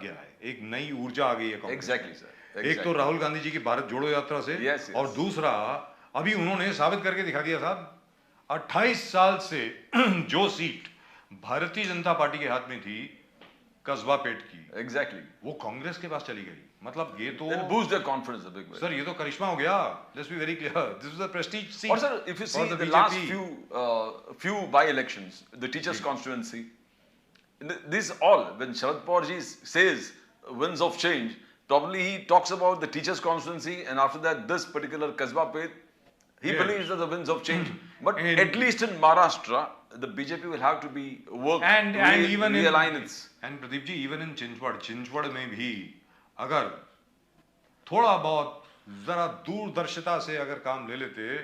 गया है, एक नई ऊर्जा आ गई है कांग्रेस में। एग्जैक्टली सर, एक तो राहुल गांधी जी की भारत जोड़ो यात्रा से, Yes, yes. और दूसरा अभी उन्होंने साबित करके दिखा दिया साहब, 28 साल से जो सीट भारतीय जनता पार्टी के हाथ में थी कस्बा पेट की, एग्जैक्टली, वो कांग्रेस के पास चली गई। मतलब ये तो it'll boost their confidence a big way. Sir ये तो करिश्मा हो गया। Let's be very clear, this is a Prestige seat. और sir, if you see the last few by elections, the teachers constituency, this all, when Sharad Pawar ji says winds of change, probably he talks about the teachers constituency, and after that this particular Kasba Peth, he Yes. believes that the winds of change. But And- at least in Maharashtra, the BJP will have to be work and even realign its. and Pradeep ji, even in Chinchwad में भी अगर थोड़ा बहुत जरा दूरदर्शिता से अगर काम ले लेते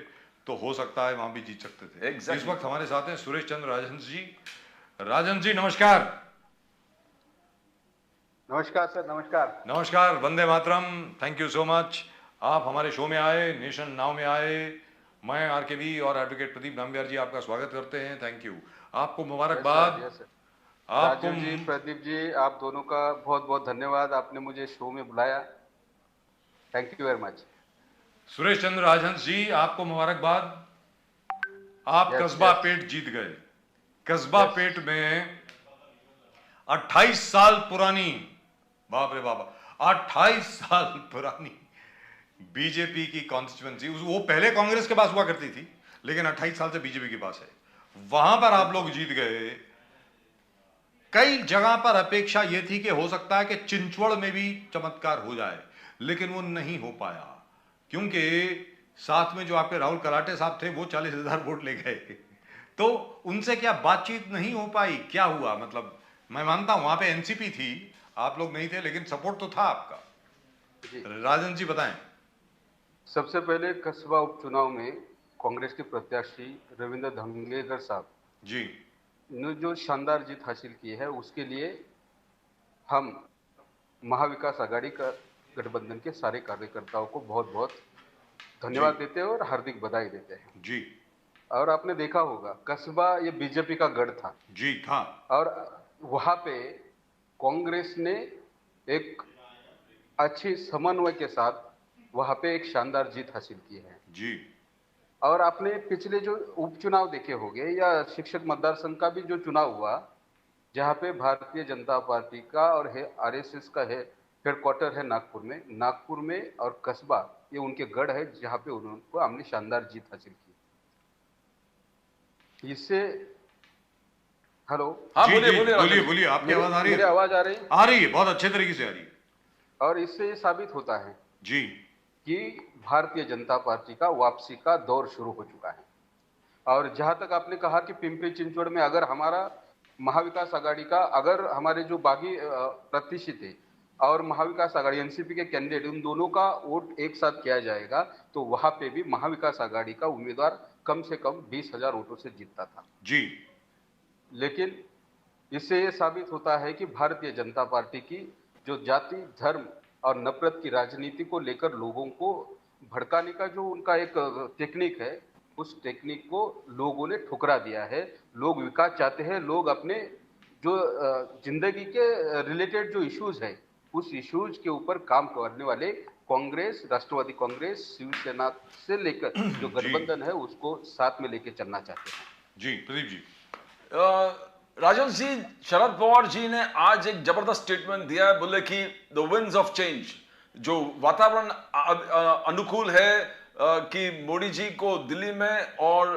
तो हो सकता है वहां भी जीत सकते थे। Exactly. इस वक्त हमारे साथ हैं सुरेश चंद्र राजहंस जी। राजहंस जी नमस्कार। नमस्कार सर, नमस्कार। नमस्कार, वंदे मातरम, थैंक यू सो मच। आप हमारे शो में आए, नेशन नाउ में आए। मैं आरकेवी और एडवोकेट प्रदीप नाम्बियार जी आपका स्वागत करते हैं, थैंक यू। आपको मुबारकबाद। Yes sir. आपको राजू जी, प्रदीप जी, आप दोनों का बहुत बहुत धन्यवाद, आपने मुझे शो में बुलाया, thank you very much. Suresh Chandra Rajhans ji, आपको मुबारकबाद। आप Yes, कस्बा yes. पेट जीत गए। कस्बा पेट में 28 साल पुरानी, बाप रे बाप, 28 साल पुरानी बीजेपी की कॉन्स्टिट्यूएंसी, वो पहले कांग्रेस के पास हुआ करती थी, लेकिन 28 साल से बीजेपी के पास है। वहां पर आप लोग जीत गए। कई जगह पर अपेक्षा यह थी कि हो सकता है कि चिंचवड़ में भी चमत्कार हो जाए, लेकिन वो नहीं हो पाया, क्योंकि साथ में जो आपके राहुल कलाटे साहब थे वो 40,000 वोट ले गए। तो उनसे क्या बातचीत नहीं हो पाई, क्या हुआ? मतलब मैं मानता हूं वहां पे एनसीपी थी, आप लोग नहीं थे, लेकिन सपोर्ट तो था आपका। जी। राजन जी बताएं। सबसे पहले कस्बा उपचुनाव में कांग्रेस के प्रत्याशी रविंद्र धंगेकर साहब जी ने जो शानदार जीत हासिल की है, उसके लिए हम महाविकास आघाड़ी का गठबंधन के सारे कार्यकर्ताओं को बहुत बहुत धन्यवाद देते हैं और हार्दिक बधाई देते हैं। जी और आपने देखा होगा, कस्बा ये बीजेपी का गढ़ था, जी था। और वहां पे कांग्रेस ने एक अच्छी समन्वय के साथ वहां पे एक शानदार जीत हासिल की है। जी और आपने पिछले जो उपचुनाव देखे होंगे या शिक्षक मतदार संघ का भी जो चुनाव हुआ, जहां पे भारतीय जनता पार्टी का और आरएसएस का है हेडक्वार्टर है नागपुर में और कस्बा ये उनके गढ़ है, जहां पे उनको हमने शानदार जीत हासिल की। इससे हेलो, हाँ, जी, बोलिए जी, बोलिए बोलिए राजन जी। बोलिए, आपकी आवाज आ रही मेरी है? आवाज आ रही है? आ रही है, बहुत अच्छे तरीके से आ रही है। और इससे ये साबित होता है जी कि भारतीय जनता पार्टी का वापसी का दौर शुरू हो चुका है। और जहां तक आपने कहा कि पिंपरी चिंचवड़ में अगर हमारा महाविकास आघाड़ी का, अगर हमारे जो बागी प्रत्याशी थे और महाविकास आघाड़ी एनसीपी के कैंडिडेट, उन दोनों का वोट एक साथ किया जाएगा तो वहां पे भी महाविकास आघाड़ी का उम्मीदवार कम से कम 20,000 वोटों से जीतता था। जी लेकिन इससे ये साबित होता है कि भारतीय जनता पार्टी की जो जाति, धर्म और नफरत की राजनीति को लेकर लोगों को भड़काने का जो उनका एक टेक्निक है, उस टेक्निक को लोगों ने ठुकरा दिया है। लोग विकास चाहते हैं, लोग अपने जो जिंदगी के रिलेटेड जो इश्यूज है, उस इश्यूज के ऊपर काम करने वाले कांग्रेस, राष्ट्रवादी कांग्रेस, शिवसेना से लेकर जो गठबंधन है उसको साथ में लेके चलना चाहते हैं। जी प्रदीप जी। राजन जी, शरद पवार जी ने आज एक जबरदस्त स्टेटमेंट दिया है, बोले कि द विंड्स ऑफ चेंज, जो वातावरण अनुकूल है कि मोदी जी को दिल्ली में और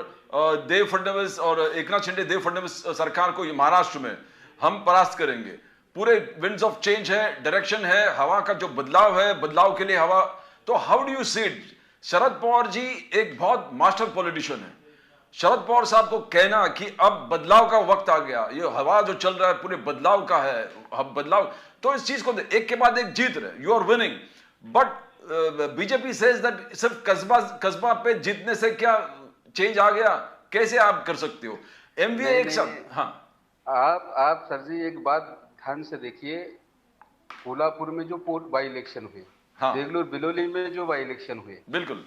देव फडणवीस और एकनाथ शिंदे देव फडणवीस सरकार को महाराष्ट्र में हम परास्त करेंगे। पूरे विंड्स ऑफ चेंज है, डायरेक्शन है, हवा का जो बदलाव है, बदलाव के लिए हवा। तो how do you see it? Sharad Pawar ji एक बहुत मास्टर पॉलिटिशियन है। शरद पवार साहब को कहना कि अब बदलाव का वक्त आ गया, ये हवा जो चल रहा है पूरे बदलाव का है, अब बदलाव, तो इस चीज को एक के बाद एक जीत रहे, you are winning, but BJP says that सिर्फ कस्बा पे जीतने से क्या चेंज आ गया? कैसे आप कर सकते हो? एमवीए एक सब, हाँ आप सर जी एक बात ध्यान से देखिए, कोल्हापुर में जो पोस्ट बाई इलेक्शन हुए, हाँ। देगलूर बिलोली में जो बाई इलेक्शन हुए, बिल्कुल,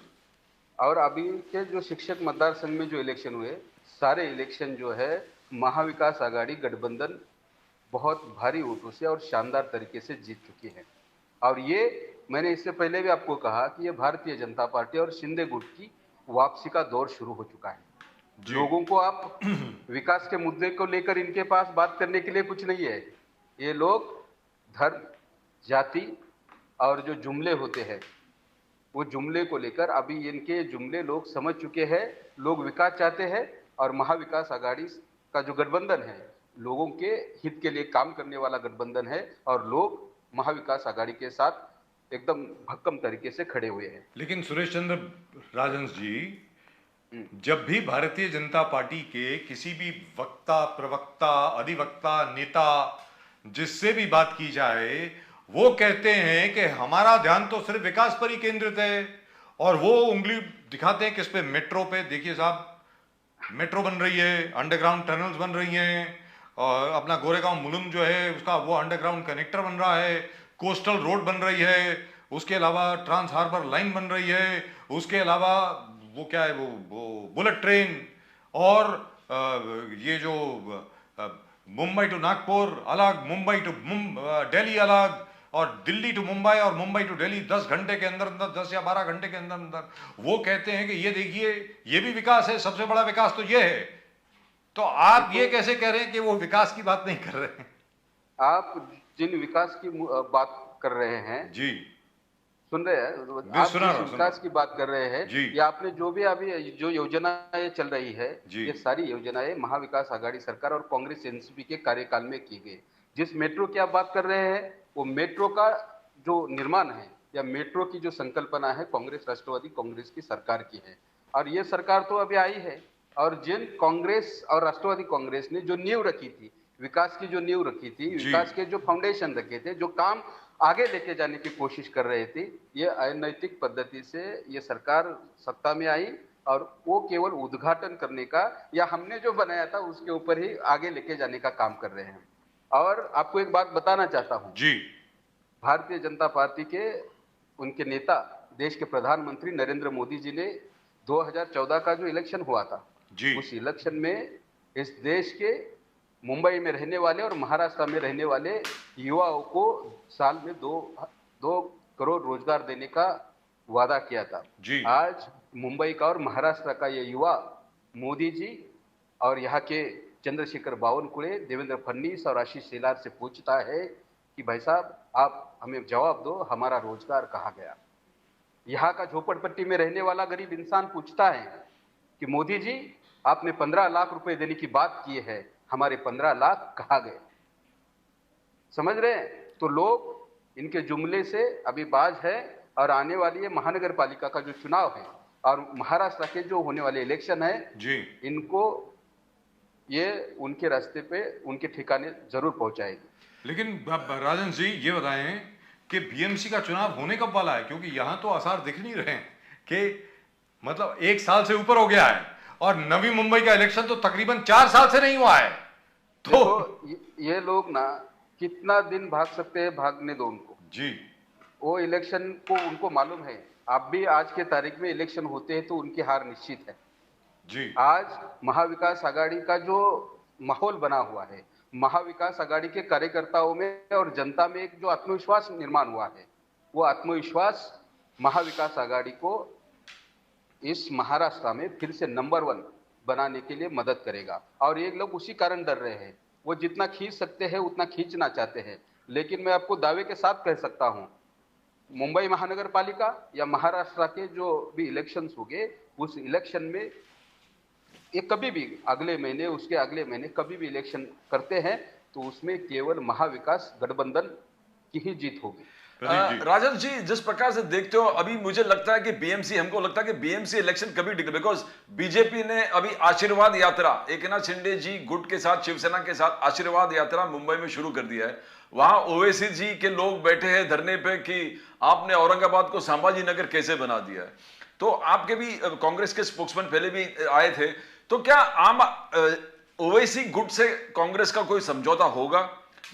और अभी के जो शिक्षक मतदार संघ में जो इलेक्शन हुए, सारे इलेक्शन जो है महाविकास आघाड़ी गठबंधन बहुत भारी वोटों से और शानदार तरीके से जीत चुकी है। और ये मैंने इससे पहले भी आपको कहा कि ये भारतीय जनता पार्टी और शिंदे गुट की वापसी का दौर शुरू हो चुका है। जी। लोगों को आप विकास के मुद्दे को लेकर इनके पास बात करने के लिए कुछ नहीं है। ये लोग धर्म, जाति और जो जुमले होते हैं, वो जुमले को लेकर अभी इनके जुमले लोग समझ चुके हैं। लोग विकास चाहते हैं और महाविकास आघाड़ी का जो गठबंधन है, लोगों के हित के लिए काम करने वाला गठबंधन है और लोग महाविकास आघाड़ी के साथ एकदम भक्कम तरीके से खड़े हुए हैं। लेकिन सुरेश चंद्र राजहंस जी, जब भी भारतीय जनता पार्टी के किसी भी वक्ता, प्रवक्ता, अधिवक्ता, नेता जिससे भी बात की जाए, वो कहते हैं कि हमारा ध्यान तो सिर्फ विकास पर ही केंद्रित है, और वो उंगली दिखाते हैं किस पे? मेट्रो पे। देखिए साहब, मेट्रो बन रही है, अंडरग्राउंड टनल्स बन रही हैं, और अपना गोरेगांव मुलुंड जो है उसका वो अंडरग्राउंड कनेक्टर बन रहा है, कोस्टल रोड बन रही है, उसके अलावा ट्रांस हार्बर लाइन बन रही है, उसके अलावा वो क्या है, वो बुलेट ट्रेन, और ये जो मुंबई टू नागपुर अलग, मुंबई टू दिल्ली अलग, और दिल्ली टू मुंबई और मुंबई टू दिल्ली 10 घंटे के अंदर अंदर, 10 या 12 घंटे के अंदर अंदर। वो कहते हैं कि ये देखिए, ये भी विकास है, सबसे बड़ा विकास तो ये है। तो आप ये कैसे कह रहे हैं कि वो विकास की बात नहीं कर रहे हैं? आप जिन विकास की बात कर रहे हैं जी, सुन रहे हैं, आप सुना जिस विकास की बात कर रहे हैं, जी। ये आपने जो भी अभी जो योजनाएं चल रही है, जी। ये सारी योजनाएं महाविकास आघाड़ी सरकार और कांग्रेस एनसीपी के कार्यकाल में की गई। जिस मेट्रो की आप बात कर रहे हैं, वो मेट्रो का जो निर्माण है या मेट्रो की जो संकल्पना है, कांग्रेस, राष्ट्रवादी कांग्रेस की सरकार की है। और ये सरकार तो अभी आई है, और जिन कांग्रेस और राष्ट्रवादी कांग्रेस ने जो नींव रखी थी, विकास की जो नींव रखी थी, विकास के जो फाउंडेशन रखे थे, जो काम आगे लेके जाने की कोशिश कर रहे थे, ये अनैतिक पद्धति से ये सरकार सत्ता में आई, और वो केवल उद्घाटन करने का या हमने जो बनाया था उसके ऊपर ही आगे लेके जाने का काम कर रहे हैं। और आपको एक बात बताना चाहता हूं जी, भारतीय जनता पार्टी के उनके नेता, देश के प्रधानमंत्री नरेंद्र मोदी जी ने 2014 का जो इलेक्शन हुआ था, जी, उस इलेक्शन में इस देश के मुंबई में रहने वाले और महाराष्ट्र में रहने वाले युवाओं को साल में 2 करोड़ रोजगार देने का वादा किया था। जी। आज मुंबई का और महाराष्ट्र का ये युवा मोदी जी और यहाँ के चंद्रशेखर बावनकुळे, देवेंद्र फडणवीस और आशीष शेलार से पूछता है कि भाई साहब, आप हमें जवाब दो, हमारा रोजगार कहाँ गया? यहाँ का झोपड़पट्टी में रहने वाला गरीब इंसान पूछता है कि मोदी जी, आपने 15 लाख रुपए देने की बात की है, हमारे 15 लाख कहाँ गए? समझ रहे हैं? तो लोग इनके जुमले से अभी बाज है, और आने वाली ये महानगर पालिका का जो चुनाव है और महाराष्ट्र के जो होने वाले इलेक्शन है जी, इनको ये उनके रास्ते पे, उनके ठिकाने जरूर पहुंचाएगी। लेकिन अब राजन जी ये बताएं कि बीएमसी का चुनाव होने कब वाला है? क्योंकि यहां तो आसार दिख नहीं रहे हैं कि मतलब 1 साल से ऊपर हो गया है, और नवी मुंबई का इलेक्शन तो तकरीबन 4 साल से नहीं हुआ है। तो देखो, ये लोग ना कितना दिन भाग सकते हैं, भागने दो उनको। जी, वो इलेक्शन को उनको मालूम है। आप भी आज के तारीख में इलेक्शन होते हैं तो उनकी हार निश्चित है। जी, आज महाविकास आघाड़ी का जो माहौल बना हुआ है, महाविकास आघाड़ी के कार्यकर्ताओं में और जनता में एक जो आत्मविश्वास निर्माण हुआ है, वो आत्मविश्वास महाविकास आघाड़ी को इस महाराष्ट्र में फिर से नंबर 1 बनाने के लिए मदद करेगा। और ये लोग उसी कारण डर रहे हैं। वो जितना खींच सकते हैं उतना खींचना चाहते हैं। लेकिन मैं आपको दावे के साथ कह सकता हूं, मुंबई महानगर पालिका या महाराष्ट्र के जो भी इलेक्शंस होंगे, उस इलेक्शन में ये कभी भी अगले महीने, उसके अगले महीने कभी भी इलेक्शन करते हैं तो उसमें केवल महाविकास गठबंधन की ही जीत होगी। राजन जी, जिस प्रकार से देखते हो, अभी मुझे लगता है कि बीएमसी, हमको लगता है कि बीएमसी इलेक्शन कभी टिके, बिकॉज बीजेपी ने अभी आशीर्वाद यात्रा, एकनाथ शिंदे जी गुट के साथ, शिवसेना के साथ आशीर्वाद यात्रा मुंबई में शुरू कर दिया है। वहां ओवैसी जी के लोग बैठे हैं धरने पे कि आपने औरंगाबाद को संभाजी नगर कैसे बना दिया है। तो आपके भी कांग्रेस के स्पोक्समैन पहले भी आए थे, तो क्या आम ओवैसी गुट से कांग्रेस का कोई समझौता होगा?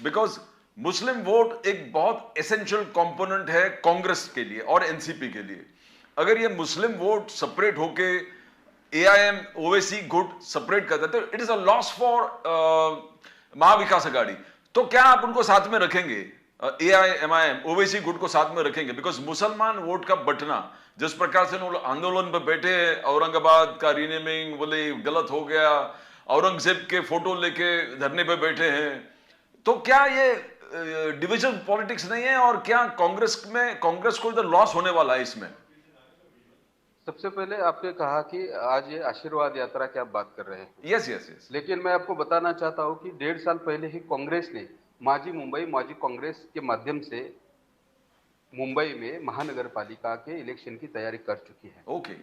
बिकॉज मुस्लिम वोट एक बहुत एसेंशियल कंपोनेंट है कांग्रेस के लिए और एनसीपी के लिए। अगर ये मुस्लिम वोट सेपरेट होके एआईएम ओवैसी गुट सेपरेट करता है तो it is a loss for Mahavikas Aghadi. तो क्या आप उनको साथ में रखेंगे, AIMIM ओवैसी गुट को साथ में रखेंगे? बिकॉज मुसलमान वोट का बटना जिस प्रकार से लोग आंदोलन पे बैठे, औरंगाबाद का रीनेमिंग बोले गलत हो गया, औरंगजेब के फोटो लेके धरने पे बैठे हैं, तो क्या ये डिविजन पॉलिटिक्स नहीं है? और क्या कांग्रेस को इधर लॉस होने वाला है इसमें? सबसे पहले आपने कहा कि आज ये आशीर्वाद यात्रा की आप बात कर रहे हैं, यस यस यस। लेकिन मैं आपको बताना चाहता हूं कि 1.5 साल पहले ही कांग्रेस ने माजी कांग्रेस के माध्यम से मुंबई में महानगर पालिका के इलेक्शन की तैयारी कर चुकी है। ओके।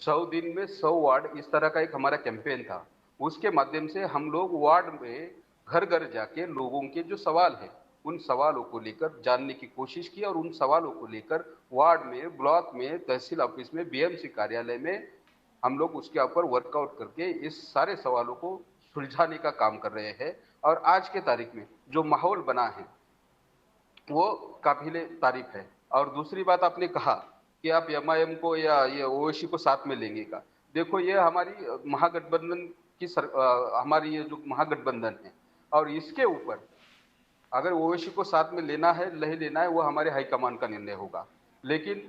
100 दिन में 100 वार्ड, इस तरह का एक हमारा कैंपेन था। उसके माध्यम से हम लोग वार्ड में घर घर जाके लोगों के जो सवाल है उन सवालों को लेकर जानने की कोशिश की, और उन सवालों को लेकर वार्ड में, ब्लॉक में, तहसील ऑफिस में, BMC कार्यालय में हम लोग उसके ऊपर वर्कआउट करके इस सारे सवालों को सुलझाने का काम कर रहे हैं। और आज के तारीख में जो माहौल बना है वो काबिले तारीफ है। और दूसरी बात आपने कहा कि आप MIM को या ये ओवैसी को साथ में लेंगे का, देखो ये हमारी महागठबंधन की हमारी ये जो महागठबंधन है, और इसके ऊपर अगर ओवैसी को साथ में लेना है नहीं लेना है वो हमारे हाईकमान का निर्णय होगा। लेकिन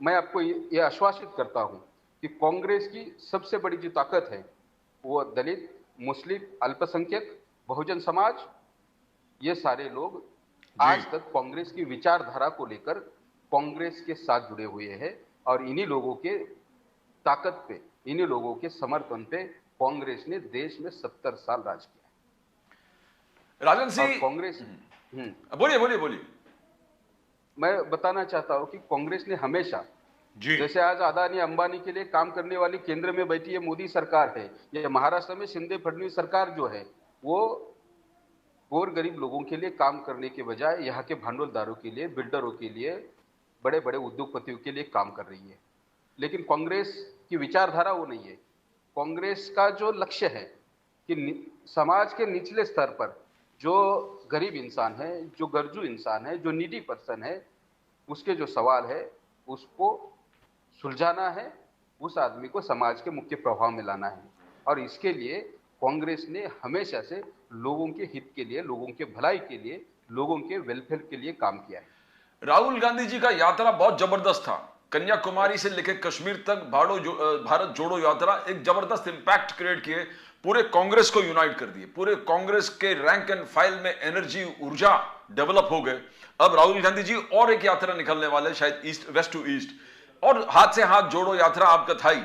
मैं आपको ये आश्वासित करता हूं कि कांग्रेस की सबसे बड़ी जो ताकत है वो दलित, मुस्लिम, अल्पसंख्यक, बहुजन समाज, ये सारे लोग आज तक कांग्रेस की विचारधारा को लेकर कांग्रेस के साथ जुड़े हुए हैं, और इन्हीं लोगों के ताकत पे, इन्हीं लोगों के समर्थन पे कांग्रेस ने देश में 70 साल राज किया। राजन सिंह, कांग्रेस बोलिए बोलिए बोलिए। मैं बताना चाहता हूं कि कांग्रेस ने हमेशा, जैसे आज अदानी अंबानी के लिए काम करने वाली केंद्र में बैठी है मोदी सरकार है, या महाराष्ट्र में शिंदे फडणवीस सरकार जो है, वो और गरीब लोगों के लिए काम करने के बजाय यहाँ के भांडवलदारों के लिए, बिल्डरों के लिए, बड़े बड़े उद्योगपतियों के लिए काम कर रही है। लेकिन कांग्रेस की विचारधारा वो नहीं है। कांग्रेस का जो लक्ष्य है कि समाज के निचले स्तर पर जो गरीब इंसान है, जो गरजू इंसान है, जो नीडी पर्सन है, उसके जो सवाल है उसको सुलझाना है, उस आदमी को समाज के मुख्य प्रभाव में लाना है। और इसके लिए कांग्रेस ने हमेशा से लोगों के हित के लिए, लोगों के भलाई के लिए, लोगों के वेलफेयर के लिए काम किया है। राहुल गांधी जी का यात्रा बहुत जबरदस्त था, कन्याकुमारी से लेकर कश्मीर तक भारत जोड़ो यात्रा एक जबरदस्त इंपैक्ट क्रिएट किए, पूरे कांग्रेस को यूनाइट कर दिए, पूरे कांग्रेस के रैंक एंड फाइल में एनर्जी, ऊर्जा डेवलप हो गए। अब राहुल गांधी जी और एक यात्रा निकलने वाले, शायद ईस्ट, वेस्ट टू ईस्ट, और हाथ से हाथ जोड़ो यात्रा आपका था ही।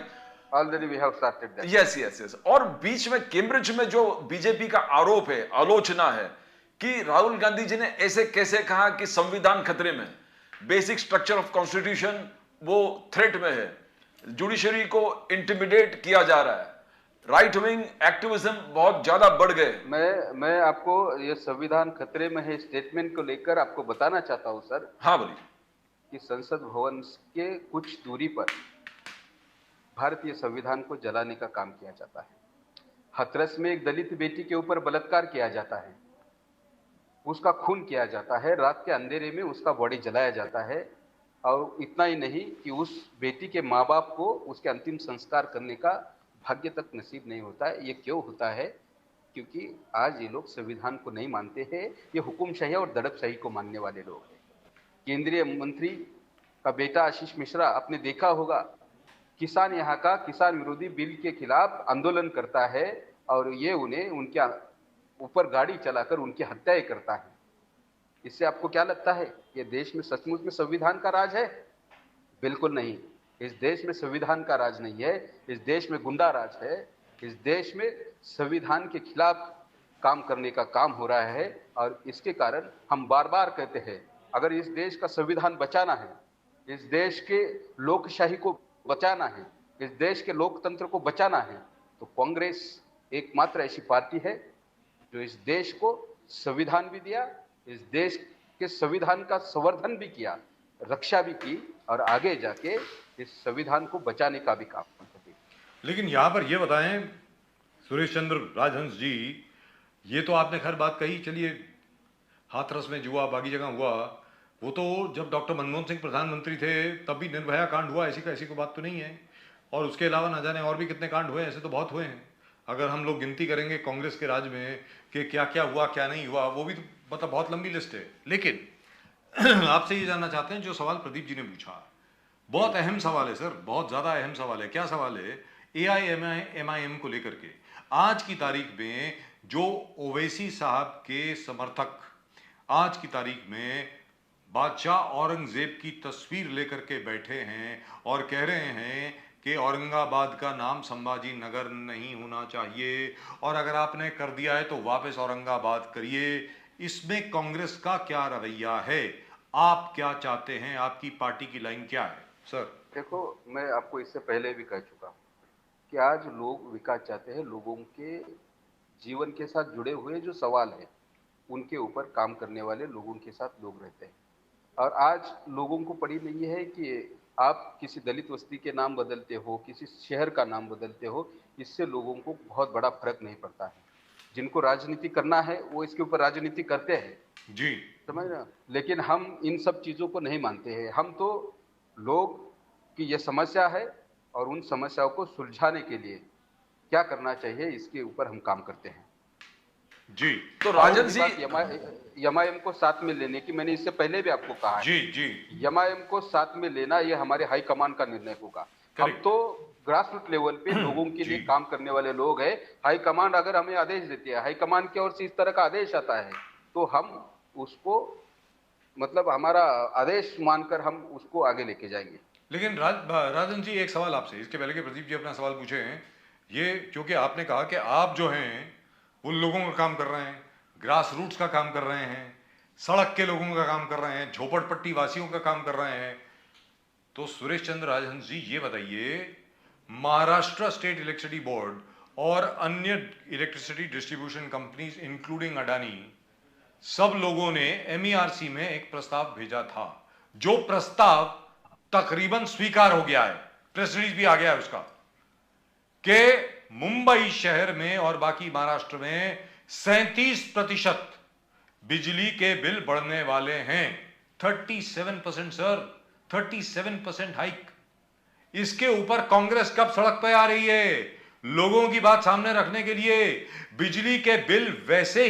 Already we have started that. Yes yes yes. और बीच में कैम्ब्रिज में जो बीजेपी का आरोप है, आलोचना है कि राहुल गांधी जी ने ऐसे कैसे कहा कि संविधान खतरे में, बेसिक स्ट्रक्चर ऑफ कॉन्स्टिट्यूशन वो थ्रेट में है, जुडिशरी को इंटिमिडेट किया जा रहा है, राइट विंग एक्टिविज्म बहुत ज्यादा बढ़ गए। मैं आपको ये संविधान खतरे में है स्टेटमेंट को लेकर आपको बताना चाहता हूं सर। हाँ बोलिए। कि संसद भवन के कुछ दूरी पर भारतीय संविधान को जलाने का काम किया जाता है। हाथरस में एक दलित बेटी के ऊपर बलात्कार किया जाता है, उसका खून किया जाता है, रात के अंधेरे में उसका बॉडी जलाया जाता है। और इतना ही नहीं कि उस बेटी के माँ बाप को उसके अंतिम संस्कार करने का भाग्य तक नसीब नहीं होता है। ये क्यों होता है? क्योंकि आज ये लोग संविधान को नहीं मानते हैं, ये हुकुमशाही और दड़पशाही को मानने वाले लोग हैं। केंद्रीय मंत्री का बेटा आशीष मिश्रा, आपने देखा होगा, किसान यहाँ का किसान विरोधी बिल के खिलाफ आंदोलन करता है, और ये उन्हें उनके ऊपर गाड़ी चलाकर उनकी हत्याएं करता है। इससे आपको क्या लगता है, ये देश में सचमुच में संविधान का राज है? बिल्कुल नहीं। इस देश में संविधान का राज नहीं है, इस देश में गुंडा राज है। इस देश में संविधान के खिलाफ काम करने का काम हो रहा है, और इसके कारण हम बार बार कहते हैं, अगर इस देश का संविधान बचाना है, इस देश के लोकशाही को बचाना है, इस देश के लोकतंत्र को बचाना है, तो कांग्रेस एकमात्र ऐसी पार्टी है जो इस देश को संविधान भी दिया, इस देश के संविधान का संवर्धन भी किया, रक्षा भी की, और आगे जाके इस संविधान को बचाने का भी काम करती। लेकिन यहाँ पर ये बताएं सुरेश चंद्र राजहंस जी, ये तो आपने खैर बात कही, चलिए हाथरस में हुआ, बाकी जगह हुआ, वो तो जब डॉक्टर मनमोहन सिंह प्रधानमंत्री थे तब भी निर्भया कांड हुआ, ऐसी कोई बात तो नहीं है। और उसके अलावा ना जाने और भी कितने कांड हुए, ऐसे तो बहुत हुए हैं। अगर हम लोग गिनती करेंगे कांग्रेस के राज में कि क्या क्या हुआ क्या नहीं हुआ, वो भी तो मतलब बहुत लंबी लिस्ट है, लेकिन आपसे ये जानना चाहते हैं जो सवाल प्रदीप जी ने पूछा, बहुत अहम सवाल है सर, बहुत ज्यादा अहम सवाल है। क्या सवाल है? AIMIM को लेकर के आज की तारीख में जो ओवैसी साहब के समर्थक आज की तारीख में बादशाह औरंगजेब की तस्वीर लेकर के बैठे हैं और कह रहे हैं कि औरंगाबाद का नाम संभाजी नगर नहीं होना चाहिए, और अगर आपने कर दिया है तो वापस औरंगाबाद करिए। इसमें कांग्रेस का क्या रवैया है? आप क्या चाहते हैं? आपकी पार्टी की लाइन क्या है सर? देखो, मैं आपको इससे पहले भी कह चुका हूं कि आज लोग विकास चाहते हैं। लोगों के जीवन के साथ जुड़े हुए जो सवाल हैं उनके ऊपर काम करने वाले लोगों के साथ लोग रहते हैं। और आज लोगों को पड़ी नहीं है कि आप किसी दलित बस्ती के नाम बदलते हो, किसी शहर का नाम बदलते हो, इससे लोगों को बहुत बड़ा फर्क नहीं पड़ता है। जिनको राजनीति करना है वो इसके ऊपर राजनीति करते हैं, जी समझ रहे हो? लेकिन हम इन सब चीज़ों को नहीं मानते हैं। हम तो लोग की ये समस्या है और उन समस्याओं को सुलझाने के लिए क्या करना चाहिए इसके ऊपर हम काम करते हैं। जी तो राजन जी, एमआईएम को साथ में लेने की मैंने इससे पहले भी आपको कहा है। जी जी एमआईएम को साथ में लेना ये हमारे हाईकमान का निर्णय होगा। हम Correct. तो ग्रास रूट लेवल पे लोगों के लिए जी। काम करने वाले लोग हैं। हाईकमान अगर हमें आदेश देती है, हाईकमान की ओर से इस तरह का आदेश आता है तो हम उसको मतलब हमारा आदेश मानकर हम उसको आगे लेके जाएंगे। लेकिन राजन जी, एक सवाल आपसे, इसके पहले कि प्रदीप जी अपना सवाल पूछे हैं, ये क्योंकि आपने कहा कि आप जो हैं वो लोगों का काम कर रहे हैं, ग्रास रूट्स का काम कर रहे हैं, सड़क के लोगों का काम कर रहे हैं, झोपड़पट्टी वासियों का काम कर रहे हैं, तो सुरेश चंद्र राजहंस जी ये बताइए, महाराष्ट्र स्टेट इलेक्ट्रिसिटी बोर्ड और अन्य electricity distribution companies including Adani, सब लोगों ने MERC में एक प्रस्ताव भेजा था, जो प्रस्ताव तकरीबन स्वीकार हो गया है, प्रेस रिलीज भी आ गया है उसका, कि मुंबई शहर में और बाकी महाराष्ट्र में 37% बिजली के बिल बढ़ने वाले हैं। 37% सर, 37% हाइक। इसके ऊपर कांग्रेस कब सड़क पे आ रही है लोगों की बात सामने रखने के लिए? बिजली के बिल वैसे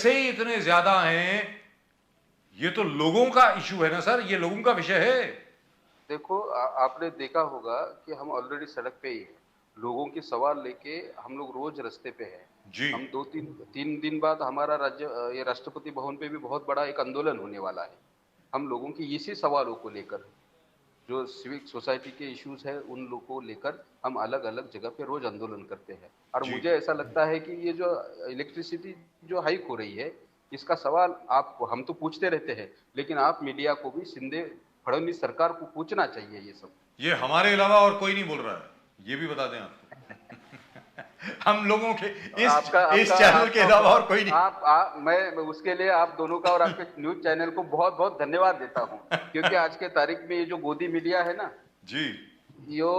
ही इतने ज्यादा हैं। ये तो लोगों का इशू है ना सर, ये लोगों का विषय है। देखो, आपने देखा होगा कि हम ऑलरेडी सड़क पे ही हैं। लोगों के सवाल लेके हम लोग रोज रास्ते पे हैं। जी हम 2-3 दिन बाद हमारा ये राष्ट्रपति भवन पे भी बहुत बड़ा एक आंदोलन होने वाला है। हम लोगों की इसी सवालों को लेकर, जो सिविक सोसाइटी के इश्यूज है उन लोगों को लेकर हम अलग अलग जगह पे रोज आंदोलन करते हैं। और जी। मुझे ऐसा लगता है कि ये जो इलेक्ट्रिसिटी जो हाइक हो रही है, इसका सवाल आप हम तो पूछते रहते हैं, लेकिन आप मीडिया को भी शिंदे फडणवीस सरकार को पूछना चाहिए ये सब। ये हमारे अलावा और कोई नहीं बोल रहा है, ये भी बता दें आपको। हम लोगों के इस चैनल के अलावा और कोई नहीं। मैं उसके लिए आप दोनों का और आपके न्यूज चैनल को बहुत बहुत धन्यवाद देता हूं, क्योंकि आज के तारीख में ये जो गोदी मीडिया है ना जी, यो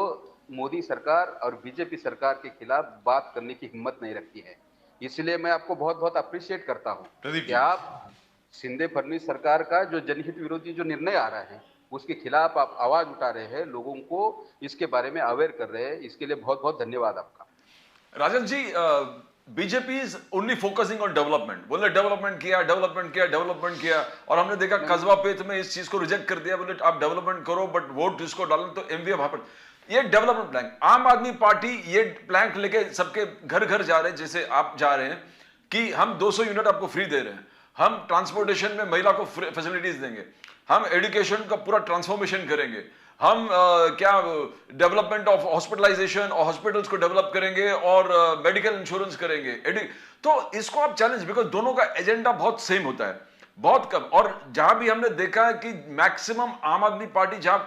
मोदी सरकार और बीजेपी सरकार के खिलाफ बात करने की हिम्मत नहीं रखती है। इसलिए मैं आपको बहुत बहुत अप्रिशिएट करता हूं प्रदीप कि जी। आप शिंदे फडणवीस सरकार का जो जनहित विरोधी जो निर्णय आ रहा है उसके खिलाफ आप आवाज उठा रहे हैं, लोगों को इसके बारे में अवेयर कर रहे हैं। इसके लिए बहुत बहुत धन्यवाद आपका। Rajan ji, BJP is only focusing on development. बोले डेवलपमेंट किया, और हमने देखा कस्बा पेट में इस चीज को रिजेक्ट कर दिया। बोले आप डेवलपमेंट करो बट वोट जिसको डालो तो MV भापट। ये डेवलपमेंट प्लान, आम आदमी पार्टी ये प्लान लेके सबके घर घर जा रहे हैं, जैसे आप जा रहे हैं कि हम 200 यूनिट आपको फ्री दे रहे हैं, हम ट्रांसपोर्टेशन में महिला को फैसिलिटीज देंगे, हम एजुकेशन का पूरा ट्रांसफॉर्मेशन करेंगे, हम क्या डेवलपमेंट ऑफ हॉस्पिटलाइजेशन और हॉस्पिटल्स को डेवलप करेंगे और मेडिकल इंश्योरेंस करेंगे। तो इसको आप चैलेंज, बिकॉज दोनों का एजेंडा बहुत सेम होता है, बहुत कम। और जहां भी हमने देखा है कि मैक्सिमम आम आदमी पार्टी जहां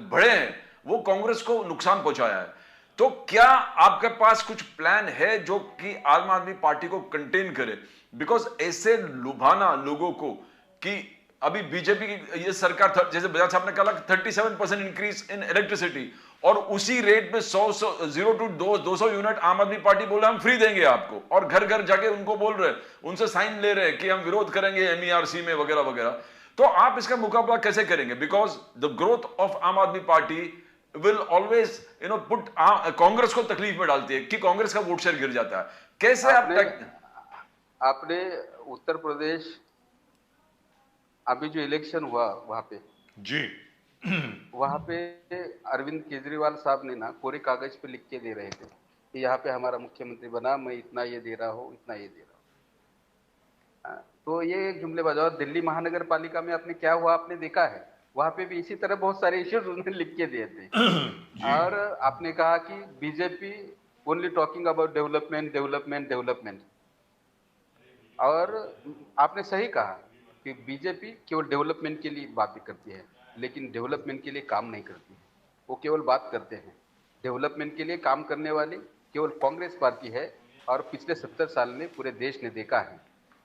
बढ़े हैं वो कांग्रेस को नुकसान पहुंचाया है। तो क्या आपके पास कुछ प्लान है जो कि आम आदमी पार्टी को कंटेन करे? बिकॉज ऐसे लुभाना लोगों को कि अभी बीजेपी की ये सरकार, जैसे बजाज साहब ने कहा 37% इंक्रीज इन इलेक्ट्रिसिटी, और उसी रेट में 0 to 200 यूनिट आम आदमी पार्टी बोल रहे हम फ्री देंगे आपको, और घर घर जाके उनको बोल रहे हैं, उनसे साइन ले रहे हैं कि हम विरोध करेंगे MERC में वगैरह वगैरह। तो आप इसका मुकाबला कैसे करेंगे? बिकॉज द ग्रोथ ऑफ आम आदमी party will always put Congress को तकलीफ में डालती है कि कांग्रेस का वोट शेयर गिर जाता है। कैसे आप आपने उत्तर प्रदेश अभी जो इलेक्शन हुआ वहां पे जी। वहां पे अरविंद केजरीवाल साहब ने ना कोरे कागज पे लिख के दे रहे थे कि यहाँ पे हमारा मुख्यमंत्री बना, मैं इतना ये दे रहा हूँ, इतना ये दे रहा हूँ। तो ये एक जुमलेबाज। और दिल्ली महानगर पालिका में आपने क्या हुआ आपने देखा है, वहां पे भी इसी तरह बहुत सारे इश्यूज उन्होंने लिख के दिए थे। जी। और आपने कहा कि BJP only talking about development development development. और आपने सही कहा कि बीजेपी केवल डेवलपमेंट के लिए बातें करती है, लेकिन डेवलपमेंट के लिए काम नहीं करती है। वो केवल बात करते हैं। डेवलपमेंट के लिए काम करने वाली केवल कांग्रेस पार्टी है। और पिछले 70 साल में पूरे देश ने देखा है।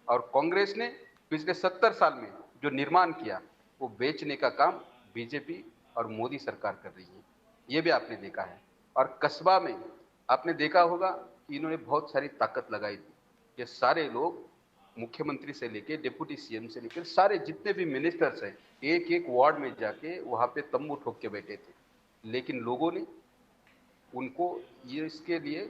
और कांग्रेस ने पिछले 70 साल में जो निर्माण किया वो बेचने का काम बीजेपी और मोदी सरकार कर रही है। ये भी आपने देखा है। और कस्बा में आपने देखा होगा कि इन्होंने बहुत सारी ताकत लगाई थी। ये सारे लोग मुख्यमंत्री से लेके डिप्टी सीएम से लेकर सारे जितने भी मिनिस्टर्स हैं एक एक वार्ड में जाके वहां पे तंबू ठोक के बैठे थे। लेकिन लोगों ने उनको ये इसके लिए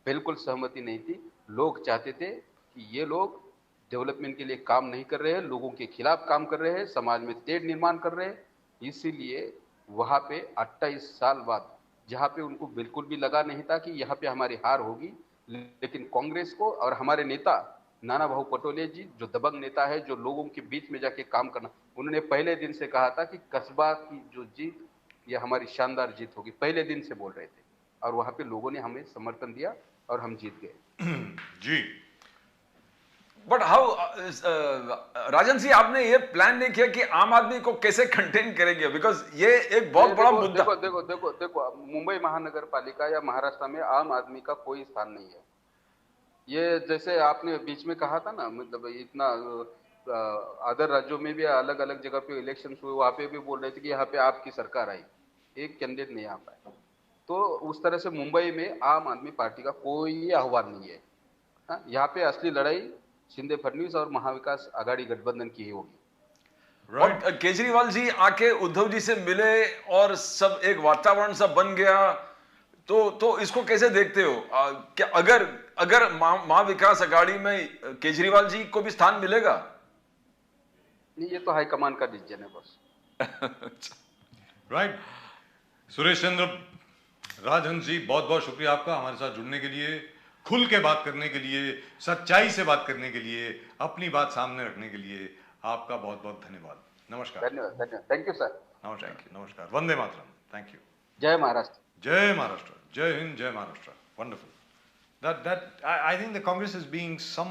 बिल्कुल सहमति नहीं थी। लोग चाहते थे कि ये लोग डेवलपमेंट के लिए काम नहीं कर रहे हैं, लोगों के खिलाफ काम कर रहे हैं, समाज में तेढ़ निर्माण कर रहे हैं। इसीलिए वहां पे 28 साल बाद जहां पे उनको बिल्कुल भी लगा नहीं था कि यहाँ पे हमारी हार होगी, लेकिन कांग्रेस को और हमारे नेता नाना भाऊ पटोले जी जो दबंग नेता है, जो लोगों के बीच में जाके काम करना, उन्होंने पहले दिन से कहा था कि कस्बा की जो जीत ये हमारी शानदार जीत होगी। पहले दिन से बोल रहे थे और वहां पे लोगों ने हमें समर्थन दिया और हम जीत गए। जी। बट हाउ राजन सिंह, आपने ये प्लान नहीं किया कि आम आदमी को कैसे कंटेन करेंगे? बिकॉज ये एक बहुत बड़ा देखो मुद्दा। देखो देखो देखो देखो मुंबई महानगर पालिका या महाराष्ट्र में आम आदमी का कोई स्थान नहीं है। ये जैसे आपने बीच में कहा था ना, मतलब इतना अदर राज्यों में भी अलग अलग जगह पे इलेक्शन हुए, वहां पे भी बोल रहे थे कि यहाँ पे आपकी सरकार आई, एक कैंडिडेट नहीं आ पाया। तो उस तरह से मुंबई में आम आदमी पार्टी का कोई आह्वान नहीं है। हाँ, यहाँ पे असली लड़ाई शिंदे फडणवीस और महाविकास आघाड़ी गठबंधन की ही होगी। राइट। और केजरीवाल जी आके उद्धव जी से मिले और सब एक वातावरण सा बन गया, तो इसको कैसे देखते हो? क्या अगर अगर महाविकास आघाड़ी में केजरीवाल जी को भी स्थान मिलेगा? नहीं, ये तो हाईकमान का डिसीजन है बस। राइट। सुरेश चंद्र, राजहंस जी, बहुत बहुत शुक्रिया आपका हमारे साथ जुड़ने के लिए, खुल के बात करने के लिए, सच्चाई से बात करने के लिए, अपनी बात सामने रखने के लिए आपका बहुत बहुत धन्यवाद। नमस्कार। धन्यवाद धन्यवाद। Thank you sir. नमस्कार। नमस्कार। वंदे मातरम। Thank you. जय महाराष्ट्र। जय महाराष्ट्र। जय हिंद। जय Maharashtra. Wonderful. That I think the Congress is being some